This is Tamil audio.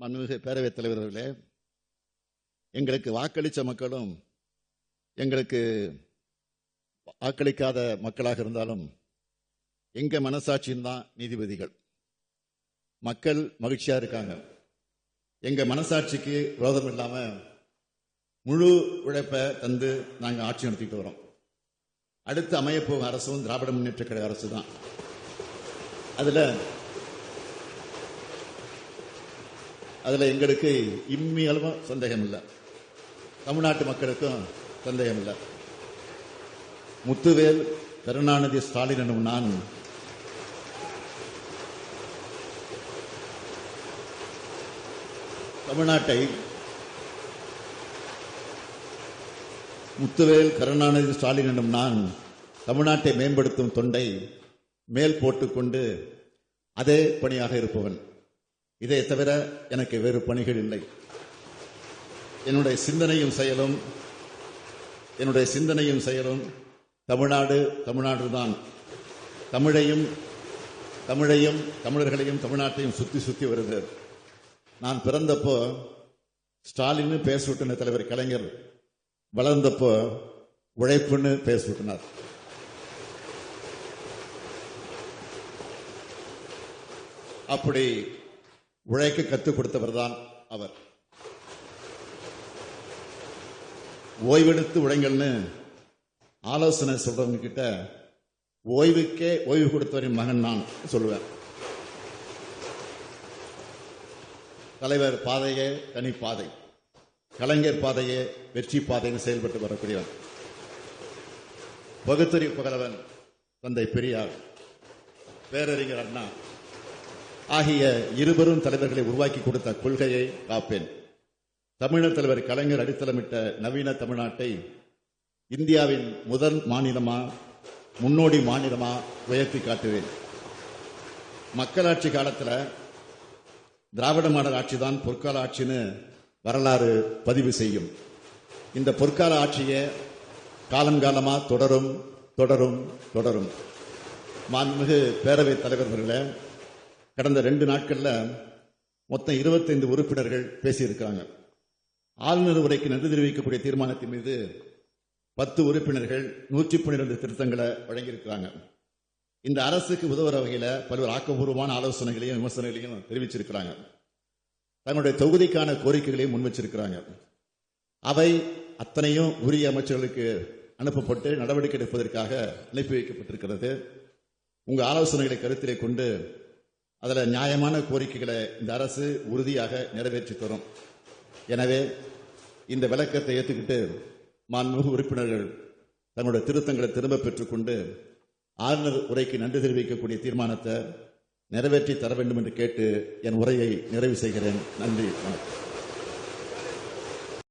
மாண்புமிகு பேரவைத் தலைவர் அவர்களே, எங்களுக்கு வாக்களித்த மக்களும் எங்களுக்கு வாக்களிக்காத மக்களாக இருந்தாலும் எங்க மனசாட்சியும் தான் நீதிபதிகள். மக்கள் மகிழ்ச்சியா இருக்காங்க. எங்க மனசாட்சிக்கு விரோதம் இல்லாம முழு உழைப்பை தந்து நாங்கள் ஆட்சி நடத்திட்டு வரோம். அடுத்து அமையப்போகும் அரசும் திராவிட முன்னேற்ற கழக அரசு தான். அதுல எங்களுக்கு இம்மி அளவும் சந்தேகம் இல்லை, தமிழ்நாட்டு மக்களுக்கும் சந்தேகம் இல்லை. முத்துவேல் கருணாநிதி ஸ்டாலின் என்னும் நான் தமிழ்நாட்டை முத்துவேல் கருணாநிதி ஸ்டாலின் என்னும் நான் தமிழ்நாட்டை மேம்படுத்தும் தொண்டை மேல் போட்டுக்கொண்டு அதே பணியாக இருப்பவன். இதை தவிர எனக்கு வேறு பணிகள் இல்லை. என்னுடைய சிந்தனையும் செயலும் தமிழ்நாடு தான். தமிழையும் தமிழர்களையும் தமிழ்நாட்டையும் சுத்தி வருது. நான் பிறந்தப்போ ஸ்டாலின் பேசிவிட்டன தலைவர் கலைஞர், வளர்ந்தப்போ உழைப்புன்னு பேசிவிட்டனர். அப்படி உழைக்க கற்றுக் கொடுத்தவர் தான் அவர். ஓய்வெடுத்து உழைங்கள்னு ஆலோசனை சொல்றவங்க கிட்ட ஓய்வுக்கே ஓய்வு கொடுத்தவரின் மகன் நான் சொல்லுவேன். தலைவர் பாதையே தனி பாதை, கலைஞர் பாதையே வெற்றி பாதைன்னு செயல்பட்டு வரக்கூடியவன். பகுத்தறிவு புகழவன் தந்தை பெரியார், பேரறிஞர் அண்ணா ஆகிய இருவரும் தலைவர்களை உருவாக்கி கொடுத்த கொள்கையை காப்பேன். தமிழர் தலைவர் கலைஞர் அடித்தளமிட்ட நவீன தமிழ்நாட்டை இந்தியாவின் முதல் மாநிலமா, முன்னோடி மாநிலமா உயர்த்தி காட்டுவேன். மக்களாட்சி காலத்தில் திராவிட மாடல் ஆட்சி தான் பொற்கால ஆட்சின்னு வரலாறு பதிவு செய்யும். இந்த பொற்கால ஆட்சியை காலங்காலமா தொடரும் தொடரும் தொடரும். மாண்புமிகு பேரவைத் தலைவர்களே, கடந்த 2 நாட்கள்ல மொத்தம் 25 உறுப்பினர்கள் பேசியிருக்கிறாங்க. ஆளுநர் உரைக்கு நன்றி தெரிவிக்கக்கூடிய தீர்மானத்தின் மீது 10 உறுப்பினர்கள் 112 திருத்தங்களை வழங்கியிருக்கிறாங்க. இந்த அரசுக்கு உதவுற வகையில பல்வேறு ஆக்கப்பூர்வமான ஆலோசனைகளையும் விமர்சனங்களையும் தெரிவிச்சிருக்கிறாங்க. தங்களுடைய தொகுதிக்கான கோரிக்கைகளையும் முன் வச்சிருக்கிறாங்க. அவை அத்தனையும் உரிய அமைச்சர்களுக்கு அனுப்பப்பட்டு நடவடிக்கை எடுப்பதற்காக அனுப்பி வைக்கப்பட்டிருக்கிறது. உங்க ஆலோசனைகளை கருத்திலே கொண்டு அதில் நியாயமான கோரிக்கைகளை இந்த அரசு உறுதியாக நிறைவேற்றி தரும். எனவே இந்த விளக்கத்தை ஏற்றுக்கிட்டு மாண்புமிகு உறுப்பினர்கள் தங்களுடைய திருத்தங்களை திரும்ப பெற்றுக்கொண்டு ஆளுநர் உரைக்கு நன்றி தெரிவிக்கக்கூடிய தீர்மானத்தை நிறைவேற்றி தர வேண்டும் என்று கேட்டு என் உரையை நிறைவு செய்கிறேன். நன்றி, வணக்கம்.